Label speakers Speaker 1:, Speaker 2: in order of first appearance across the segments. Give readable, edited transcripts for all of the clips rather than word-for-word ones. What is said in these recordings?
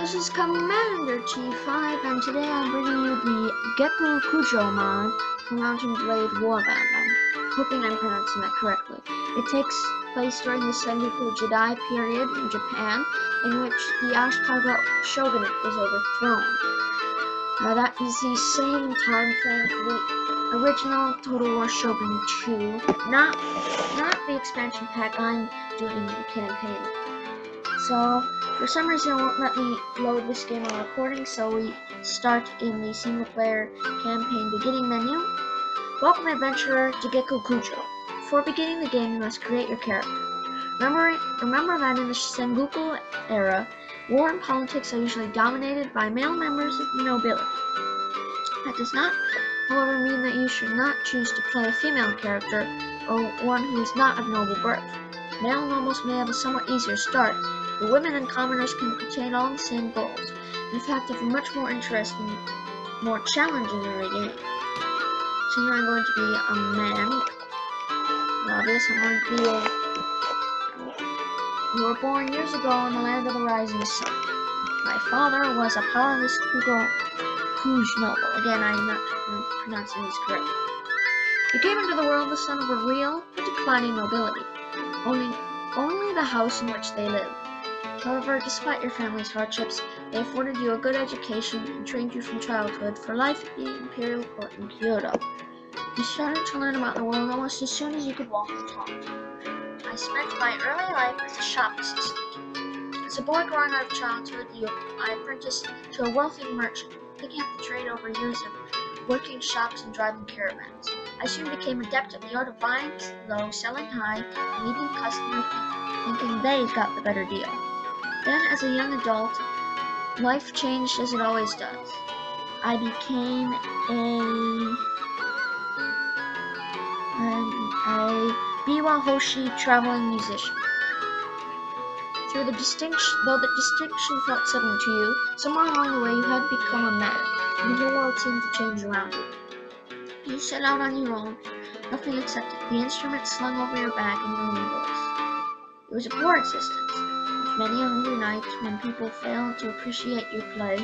Speaker 1: this is Commander T5, and today I'm bringing you the Gekokujo mod for Mountain Blade Warband. I'm hoping I'm pronouncing that correctly. It takes place during the Sengoku period in Japan, in which the Ashikaga shogunate was overthrown. That is the same time frame for the original Total War Shogun 2, not the expansion pack. I'm doing the campaign. So, for some reason it won't let me load this game on recording, so we start in the single player campaign beginning menu. Welcome adventurer to Gekokujo. Before beginning the game, you must create your character. Remember that in the Sengoku era, war and politics are usually dominated by male members of the nobility. That does not, however, mean that you should not choose to play a female character or one who is not of noble birth. Male nobles may have a somewhat easier start, but women and commoners can attain all the same goals. In fact, have a much more interesting, more challenging early game. So here I'm going to be a man. Obvious, I'm going to be you were born years ago in the land of the rising sun. My father was a powerless Gekokujo noble. Again, I'm not pronouncing these correctly. You came into the world the son of a real but declining nobility, only the house in which they lived. However, despite your family's hardships, they afforded you a good education and trained you from childhood for life at the imperial court in Kyoto. You started to learn about the world almost as soon as you could walk and talk. I spent my early life as a shop assistant. As a boy growing out of childhood, I apprenticed to a wealthy merchant, picking up the trade over years of working shops and driving caravans. I soon became adept at the art of buying low, selling high, and leaving customers thinking they got the better deal. Then, as a young adult, life changed as it always does. I became a Biwa Hoshi traveling musician. Though the distinction felt sudden to you, somewhere along the way you had become a man, and the whole world seemed to change around you. You set out on your own, nothing except the instrument slung over your back and your own voice. It was a poor existence, with many a hungry night when people failed to appreciate your play.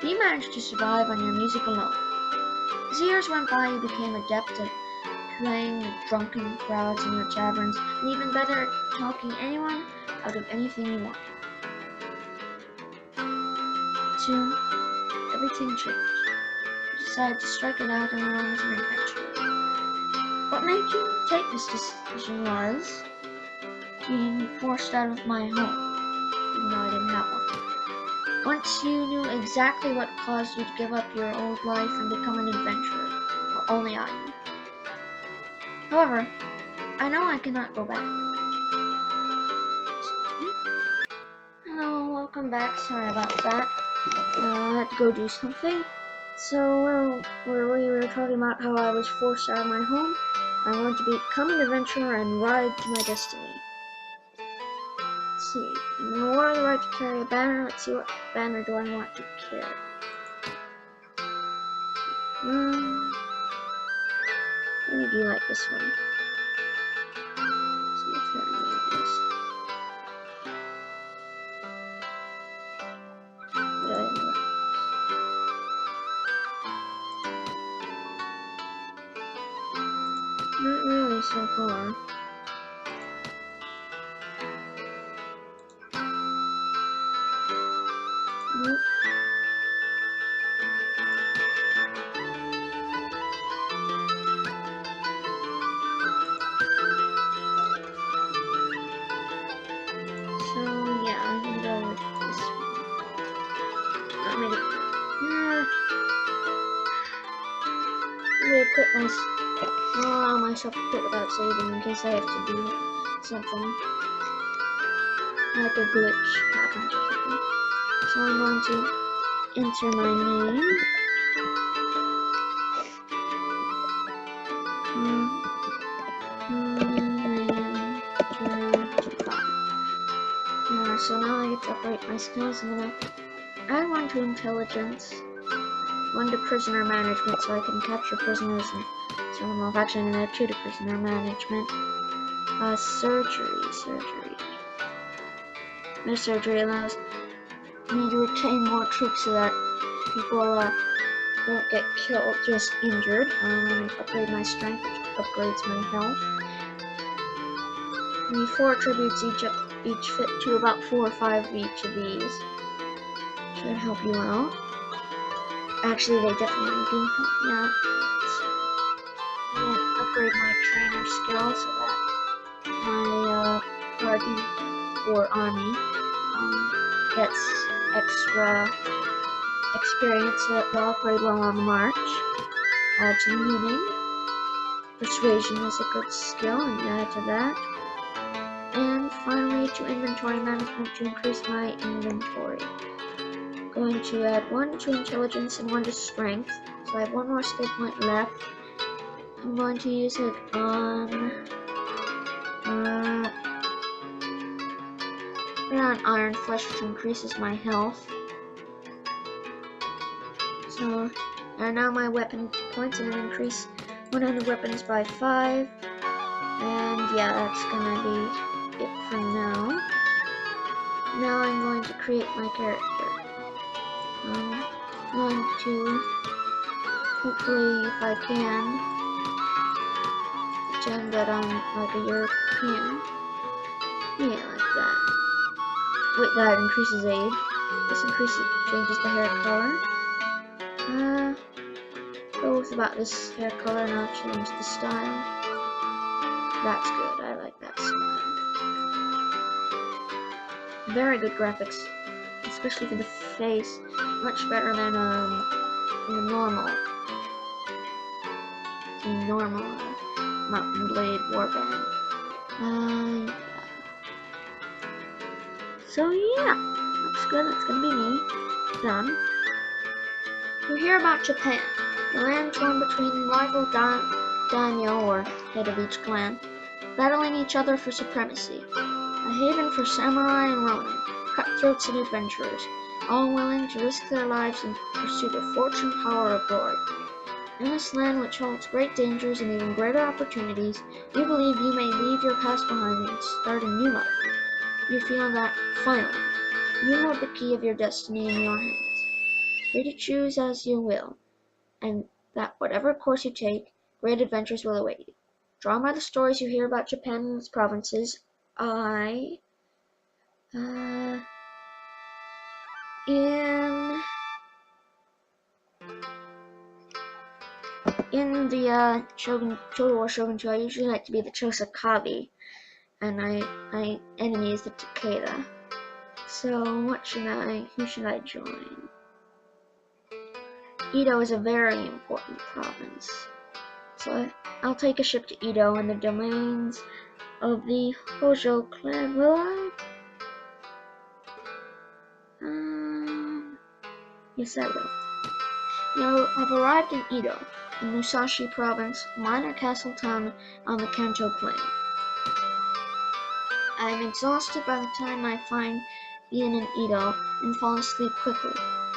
Speaker 1: But you managed to survive on your music alone. As years went by, you became adept at playing with drunken crowds in your taverns, and even better at talking anyone out of anything you wanted. Soon, everything changed. You decided to strike it out and run as an adventurer. What made you take this decision was being forced out of my home, even though I didn't have one. Once you knew exactly what caused you to give up your old life and become an adventurer, well, only I knew. However, I know I cannot go back. Hello, welcome back. Sorry about that. I had to go do something. So, where we were talking about how I was forced out of my home, I wanted to become an adventurer and ride to my destiny. Let's see. I'm awarded the right to carry a banner. Let's see what banner do I want to carry. I do like this one. Let's see if there are any others. Not really so far. Nope. So yeah, I can go with this one. Not maybe. I'll allow myself to quit without saving in case I have to do something like a glitch happens or something. So I'm going to enter my name. So now I get to upgrade my skills. I'm gonna add one to intelligence, one to prisoner management, so I can capture prisoners and throw them off. Actually, I'm gonna add 2 to prisoner management. Surgery. No, surgery allows me to retain more troops so that people don't get killed, just injured. I'm going to upgrade my strength, which upgrades my health. I need 4 tributes each fit to about 4 or 5 of each of these. Should help you out. Actually, they definitely do help me out. I'm going to upgrade my trainer skill so that my guardian or army gets extra experience that will upgrade while on the march. Add to looting. Persuasion is a good skill, and add to that. And finally to inventory management to increase my inventory. Going to add 1 to intelligence and 1 to strength. So I have 1 more skill point left. I'm going to use it on iron flesh, which increases my health. So, and now my weapon points, and increase 100 weapons by 5. And yeah, that's gonna be it for now. Now I'm going to create my character. I'm going to, hopefully, if I can, pretend that I'm like a European. Yeah, like that. Wait, that increases age. This changes the hair color. Go with about this hair color, and I'll change the style. That's good, I like that style. Very good graphics, especially for the face. Much better than the normal Mountain Blade Warband. Yeah. So yeah, looks good. That's gonna be me. Done. You hear about Japan, the land torn between rival daimyo, or head of each clan, battling each other for supremacy. A haven for samurai and ronin, cutthroats and adventurers, all willing to risk their lives in pursuit of fortune, power, or glory. In this land, which holds great dangers and even greater opportunities, you believe you may leave your past behind and start a new life. You feel that, finally, you hold the key of your destiny in your hands, free to choose as you will, and that whatever course you take, great adventures will await you. Drawn by the stories you hear about Japan and its provinces, in the Total War Shogun 2, I usually like to be the Chosakabe, and my enemy is the Takeda. So who should I join? Edo is a very important province. So I'll take a ship to Edo and the domains of the Hojo clan, will I? Yes, I will. I've arrived in Edo, in Musashi Province, minor castle town on the Kanto Plain. I am exhausted by the time I find the inn in Edo and fall asleep quickly.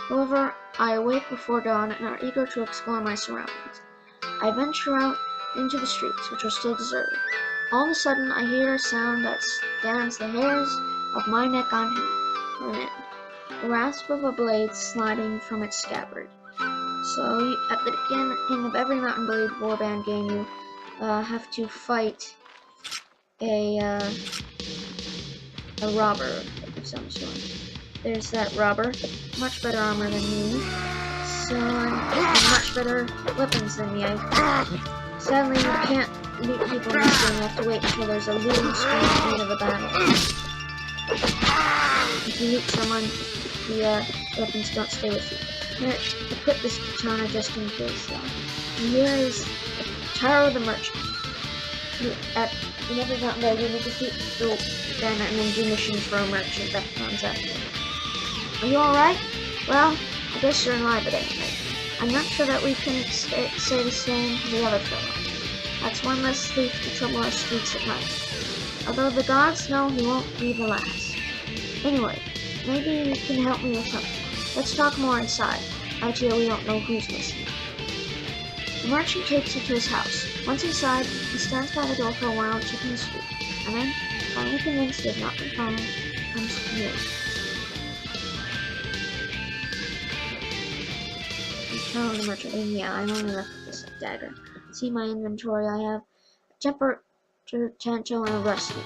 Speaker 1: However, I awake before dawn and are eager to explore my surroundings. I venture out into the streets, which are still deserted. All of a sudden, I hear a sound that stands the hairs of my neck on end. The rasp of a blade sliding from its scabbard. So, at the beginning of every Mountain Blade Warband game, you have to fight a robber of some sort. There's that robber, much better armor than me, and much better weapons than me. Sadly, you can't loot people in this game. You have to wait until there's a looting screen at the end of the battle. If you loot someone, the weapons don't stay with you. Here, equip this katana just in case, though. And here is Taro the Merchant. In every mountain there, you need to defeat the bandit and then do missions for a merchant that comes after. Are you alright? Well, I guess you're alive at any rate. I'm not sure that we can say the same for the other fellow. That's one less thief to trouble our streets at night. Although the gods know he won't be the last. Anyway, maybe you can help me with something. Let's talk more inside. Out here we don't know who's listening. The merchant takes you to his house. Once inside, he stands by the door for a while checking the street, and then, finally convinced he has not been followed, comes to you. Taro the merchant. And yeah, I'm only left with this dagger. See my inventory. I have a temper potential and a rusty.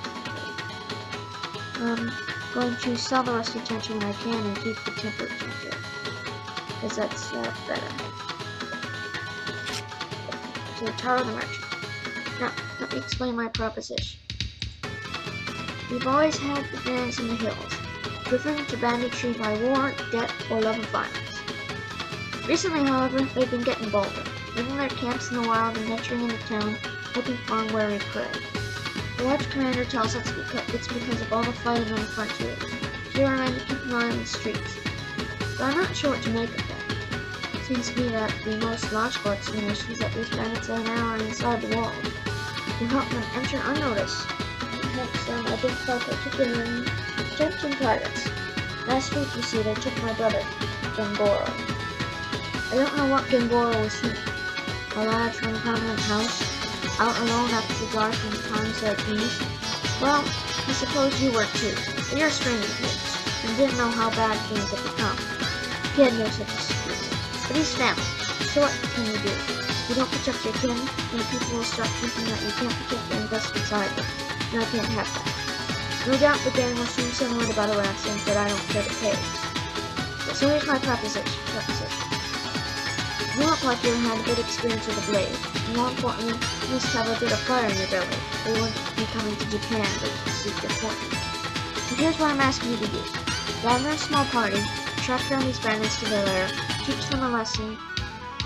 Speaker 1: I'm going to sell the rusty potential when I can and keep the temper potential, because that's better. So Taro the merchant. Now, let me explain my proposition. We've always had the bands in the hills, driven to banditry by war, debt, or love of violence. Recently, however, they've been getting bolder, leaving their camps in the wild and venturing into town, looking for unwary prey. The large commander tells us it's because of all the fighting on the frontier. Fewer men to keep an eye on the streets. But I'm not sure what to make of that. It seems to me that the most logical explanation is that these bandits are now inside the walls. To help them enter unnoticed, perhaps identify particular tempting targets. Last week, you see, they took my brother, Gengoro. I don't know what Gengoro was thinking. A lad from a prominent house, out alone after the dark in times like these. Well, I suppose you were too, but you're a stranger here, and didn't know how bad things had become. He had no such excuse. But he's family, so what can you do? You don't protect your kin, and people will start thinking that you can't protect the investments either, and I can't have that. No doubt the gang will soon send word about a ransom, but I don't care to pay. So here's my proposition. You look like you had a good experience with a blade. And more importantly, you must have a bit of fire in your belly, or you wouldn't be coming to Japan to seek your fortune. So here's what I'm asking you to do. Gather a small party, track down these bandits to their lair, teach them a lesson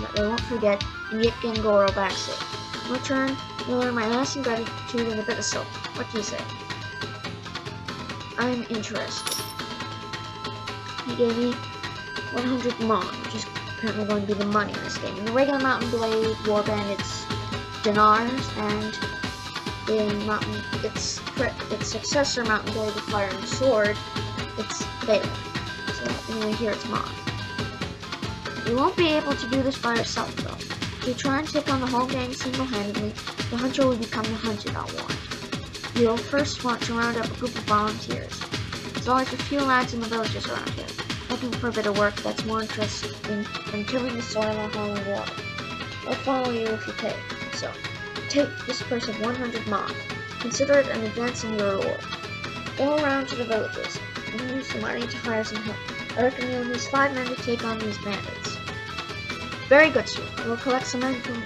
Speaker 1: that they won't forget, and get Gengoro back safe. In return, you'll learn my lasting gratitude and a bit of silver. What do you say? I'm interested. He gave me 100 mon, which is apparently going to be the money in this game. In the regular Mountain Blade Warband, it's dinars, and in its successor Mountain Blade, the Fire and Sword, it's Bale. So anyway, here it's mon. You won't be able to do this by yourself, though. If you try and take on the whole gang single-handedly, the hunter will become the hunted, I'll warn. You'll first want to round up a group of volunteers. There's always a few lads in the villages around here, looking for a bit of work that's more interesting than tilling the soil or hauling water. I'll follow you if you pay. So, take this purse of 100 mon. Consider it an advance in your reward. Go around to the villages and use the money to hire some help. I reckon you'll need 5 men to take on these bandits. Very good, sir. We'll collect some men from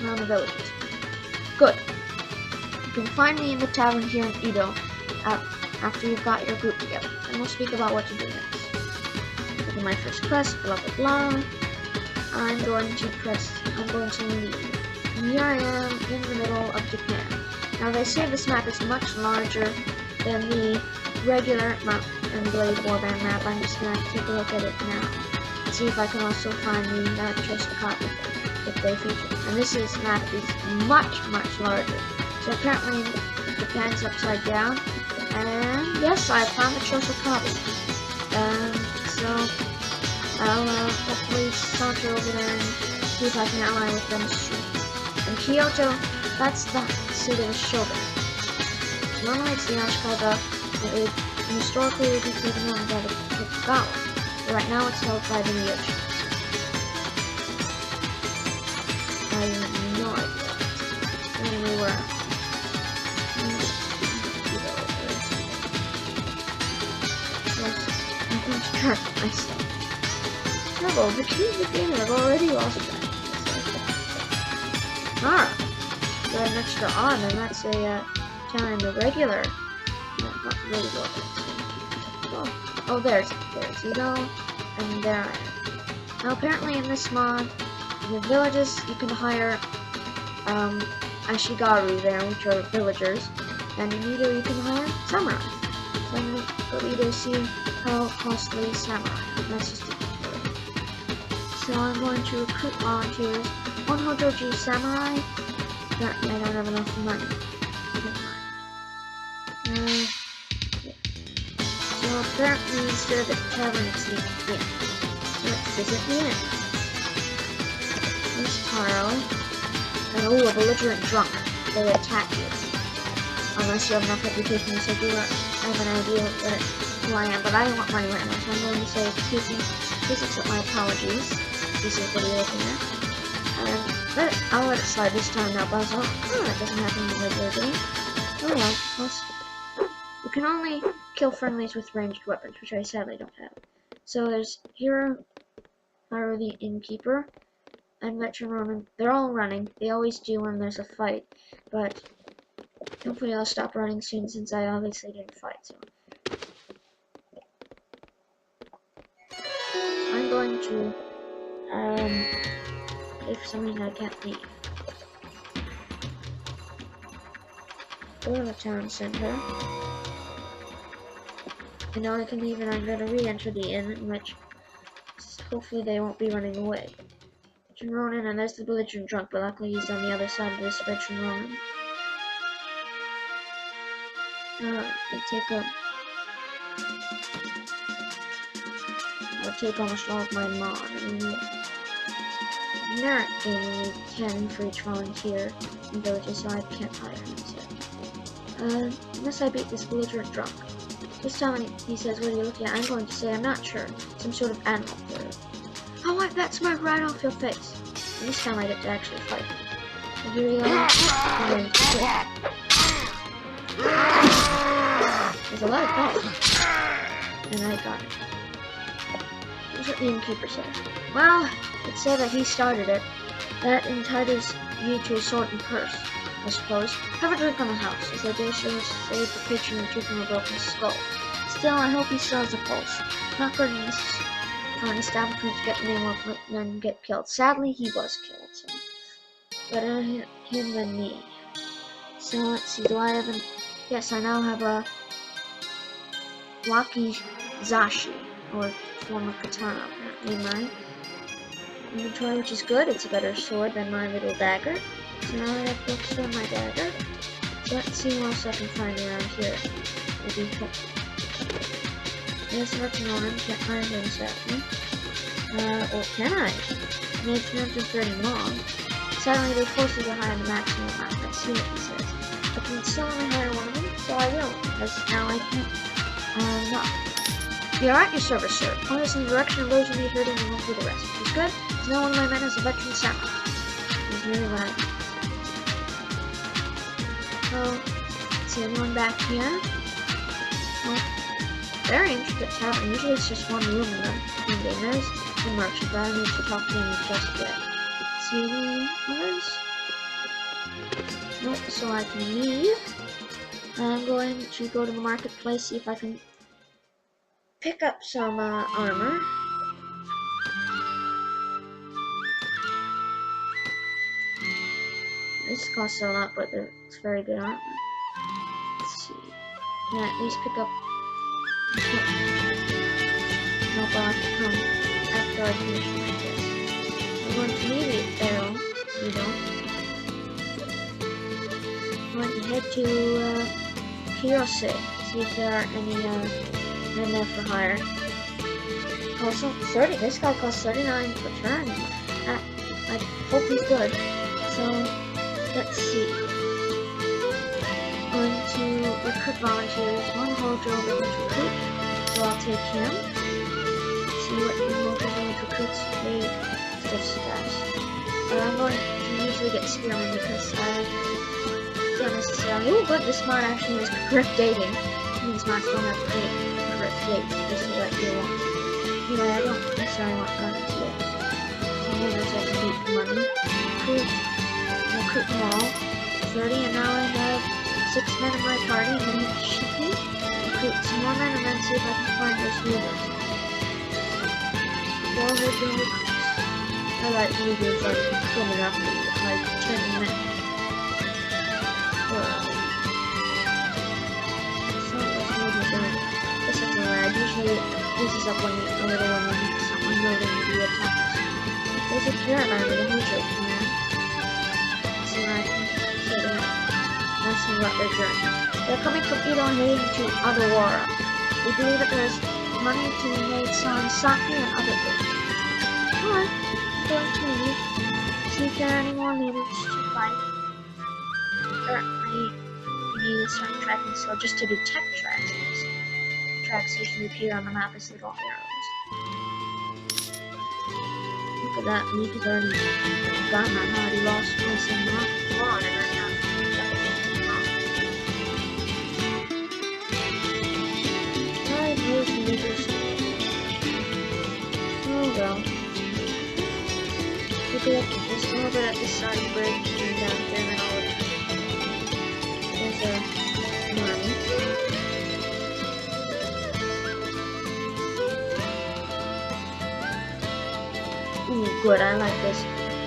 Speaker 1: around the villages. Good. You can find me in the tavern here in Edo after you've got your group together, and we'll speak about what to do next. Look at my first quest, blah blah blah. I'm going to leave. And here I am in the middle of Japan. Now they say this map is much larger than the regular Mount and Blade Warband map. I'm just going to take a look at it now. See if I can also find the choice copy if they feature. And this map is much larger. So apparently Japan's upside down. And yes, I found the choice copy. So I'll hopefully saunter over there and see if I can ally with them soon. And Kyoto, that's the city of the Shogun. Normally it's the Ashikaga, but it historically would be taken over by the Tokugawa. Right now it's held by the Miyoshi. I have no idea. Anyway, I'm going to track myself. Trouble, the key of the game I've already lost track. Alright. Got an extra on, and that's a town in the regular. Not really well. Oh, there's Edo, and there I am. Now apparently in this mod, in the villages you can hire Ashigaru there, which are villagers, and in Edo you can hire samurai. So I'm going to go Edo to see how costly samurai. That's just a tutorial. So I'm going to recruit volunteers. 1 Hojoji samurai. Apparently I don't have enough money. So apparently instead of the tavern it's the inn. So let's visit the inn. There's Taro. And oh, a belligerent drunk. They attack you. Unless you have enough reputation, so do I have an idea who I am, but I don't want money right now, so I'm going to say, excuse me, please accept my apologies. this is what you're looking at. And I'll let it slide this time now, but that doesn't happen in the regular game. Oh well, you can only kill friendlies with ranged weapons, which I sadly don't have. So there's Hero, Pyro the Innkeeper, and Veteran Roman. They're all running. They always do when there's a fight, but hopefully I'll stop running soon since I obviously didn't fight. So I'm going to if for some reason I can't leave. Go to the town center. And now I can leave, and I'm going to re-enter the inn, in which hopefully they won't be running away. Veteran Ronin, and there's the belligerent drunk, but luckily he's on the other side of this Veteran Ronin. I'll take almost all of my mod. Merit gaining 10 for each volunteer in villages, so I can't hire him yet. Unless I beat this belligerent drunk. This time he says, what are you looking at? I'm going to say, I'm not sure. Some sort of animal bird. Oh, wipe that smirk right off your face. And this time I get to actually fight. And here we go. I'm going to kill. There's a lot of power. And I got it. Here's what the innkeeper says. Well, it said that he started it. That entitles you to a sword and purse, I suppose. Have a drink on the house, as I dare say save the patron and tooth from a broken skull. Still, I hope he still has a pulse. Not good for an establishment to get the name of it and then get killed. Sadly, he was killed, so. Better him than me. So, let's see, do I have an... Yes, I now have a wakizashi, or form of katana, apparently in my inventory, which is good. It's a better sword than my little dagger. So now I have to extend my dagger. So let's see what else I can find around here. Maybe there's Veteran Ronin, can't find him sadly. Or can I? I made 330 long. Sadly, they force you to hire the maximum amount. I see what he says. I can still only hire one of them, so I will, because now I can't. Not. We are at your service, sir. Point us in the direction of those who need hurting and we'll do the rest. It's good, because no one of my men is a veteran samurai. He's really what I need. So, let's see, anyone back here? Well, very intricate tavern. Usually it's just one room in the game. There's the merchant, but I need to talk to him just yet. See any others? Nope, so I can leave. I'm going to go to the marketplace, see if I can pick up some armor. This costs a lot, but it's very good armor. Let's see. Can I at least pick up... No, but I'll have to come after I finish my this. I'm going to mediate arrow. You don't. I'm going to head to Kirose, see if there are any men there for hire. Also, 30. This guy costs 39 per turn. I hope he's good. So, let's see. I'm going to recruit volunteers. One Hojo village recruit, so I'll take him. See what the local village recruits pay stiff staffs. But I'm going to usually get spearmen because I don't necessarily. Oh, good, this mod actually has correct dating. These mods don't have correct dates. This is what you want. Anyway, I don't necessarily want guns yet. So maybe I can beat the money. Recruit them all. 30, and now I have 6 men in my party, and then hit Shiki. Recruit some more men, and then see if I can find those movers. 4 original recruits. I like movers like good enough to like 10 men. Some of those movers are this is the way I usually uses up when a little when you need someone loading to be attacked. There's a caravan with a Hojo command. So I can see that. Let's see what they're doing. They're coming from Edo and heading to Adawara. We believe that there's money to be made selling sake and other things. Alright, I'm going to leave. See if there are any more leaders to fight. Currently, we need a certain tracking skill just to detect tracks. Tracks usually appear on the map as little arrows. look at that. Leak is already gotten. I'm already lost placing on, and I have I know some leaders. Oh well. Look at this a little bit at this side bridge and down here and then all there's an army. Ooh, good, I like this.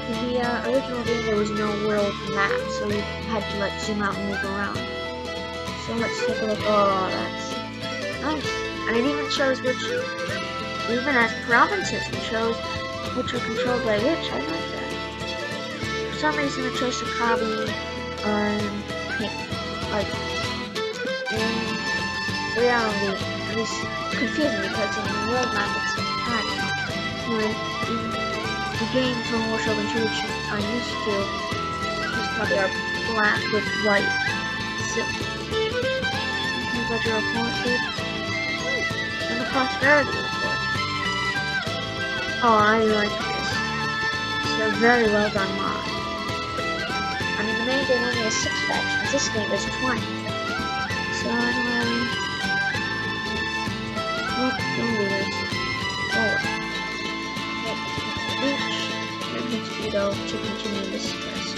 Speaker 1: In the original game there was no world map, so you had to like zoom out and move around. So let's take a look. Oh, that's nice. And it even shows which, even as provinces, it shows which are controlled by which. I like that. For some reason it shows Sakabi pink. Like, in reality, it was confusing because in the world map it's black. When in the game from War Shogun 2, which I'm used to, these probably are black with white silk. But your opponent did. And the prosperity report. Oh, I like this. It's a very well done mod. I mean, the main game only has 6 factions. This game is 20. So anyway, look, don't do this. Forward. And hit Vito to continue this quest.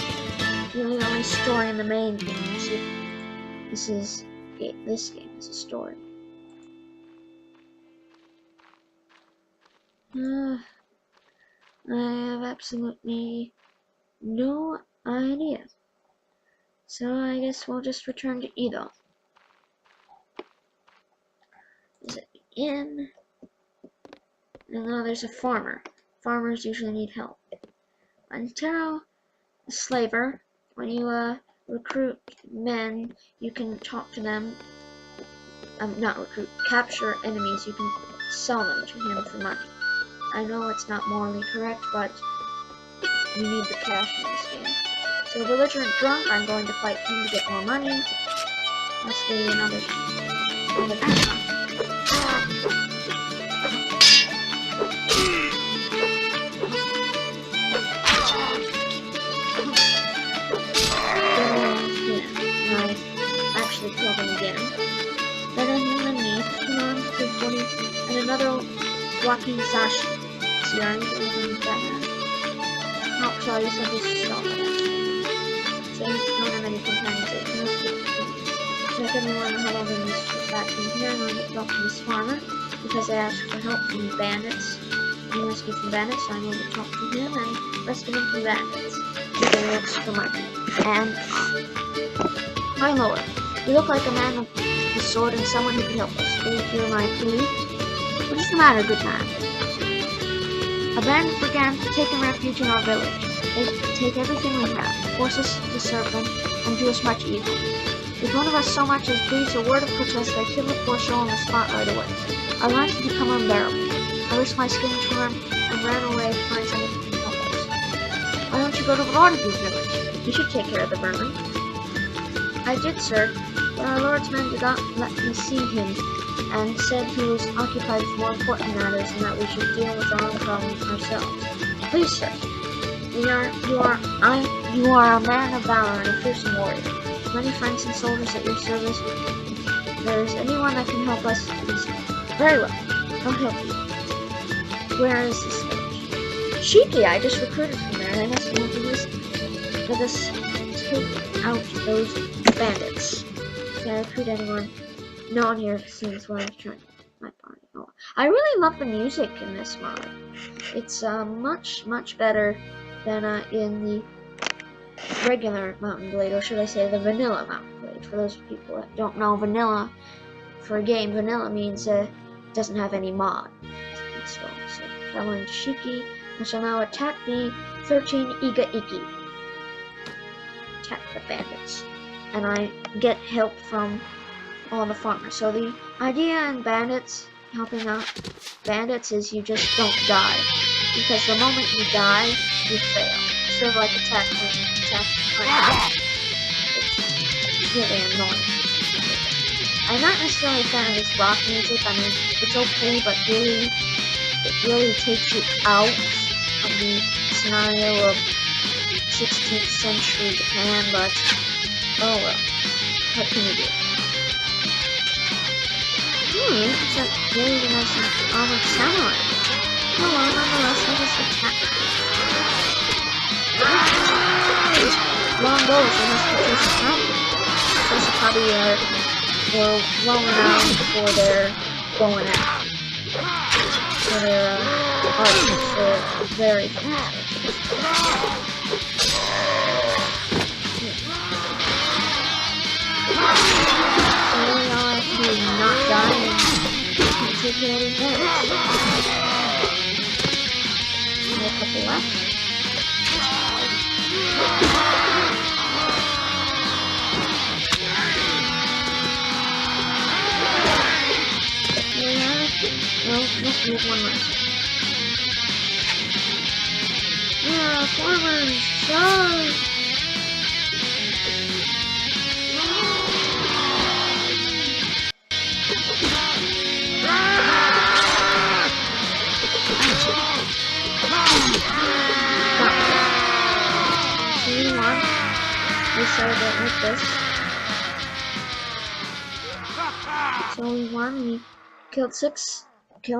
Speaker 1: Really, the only story in the main game. So this game is a story. I have absolutely no idea. So I guess we'll just return to Edo. Is it in? No, there's a farmer. Farmers usually need help. And Taro, a slaver, when you recruit men, you can talk to them. Not recruit, capture enemies, you can sell them to him for money. I know it's not morally correct, but you need the cash in this game. So belligerent drunk, I'm going to fight him to get more money. Let's get another I actually killed him again. Then I him and me, come on, good 40, and another Walking Sashi. See, I'm doing that. Oh, sorry, you said this is stop it. So you don't have any companions. So I couldn't want to have all of these back from here. I'm going to talk to this farmer because I asked for help from bandits. He rescued from bandits, so I'm going to talk to him and rescue him from bandits. He looks for money. And my lord, you look like a man with a sword and someone who can help us. Will you hear my plea? What is the matter, good man? A band of brigands have taken refuge in our village. They take everything we have, force us to serve them, and do us much evil. If one of us so much as breathes a word of protest, they kill the poor soul on the spot right away. Our lives have become unbearable. I risked my skin to run and ran away to find someone who can help us. Why don't you go to the Lord of this village? He should take care of the vermin. I did, sir, but our Lord's men did not let me see him, and said he was occupied with more important matters and that we should deal with our own problems ourselves. Please, sir, you are a man of valor and a fearsome warrior. Many friends and soldiers at your service. If there is anyone that can help us, please. Very well, I'll help you. Where is this village? Shiki, I just recruited from there. They must want to let us take out those bandits. Can I recruit anyone? No one here seems willing to join my party. Oh, I really love the music in this mod. It's much better than in the regular Mountain Blade, or should I say the vanilla Mountain Blade. For those people that don't know, vanilla for a game, vanilla means it doesn't have any mod. So traveling to Shiki, I shall now attack the 13 Iga Iki. Attack the bandits, and I get help from all the farmers. So the idea in bandits, helping out bandits, is you just don't die. Because the moment you die, you fail. Sort of like attack. It's really annoying. I'm not necessarily a fan of this rock music. I mean, it's okay, but it really takes you out of the scenario of 16th century Japan, but oh well, what can you do? It's a very nice armored samurai. Oh well, nonetheless, let us attack. These long bows, they must be Joseph were well renowned for their bow and arrow. For their archers, they're very famous. So really all I have to do is not die and take it any damage. And a couple left. Well, let's do one left. Yeah, farmers, charge! So we won. We celebrate like this. So we won. We killed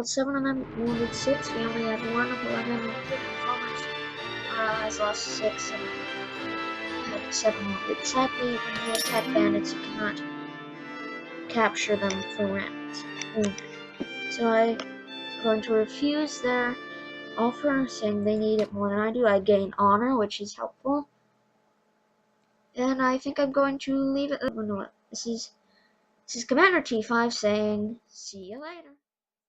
Speaker 1: 7 of them, wounded 6. We only had 1 of 11 wounded farmers. Has lost 6 and had 7 wounded. Sadly, when you attack bandits, you cannot capture them for rounds. So I'm going to refuse their offer, saying they need it more than I do. I gain honor, which is helpful. And I think I'm going to leave it. This is Commander T5 saying, see you later.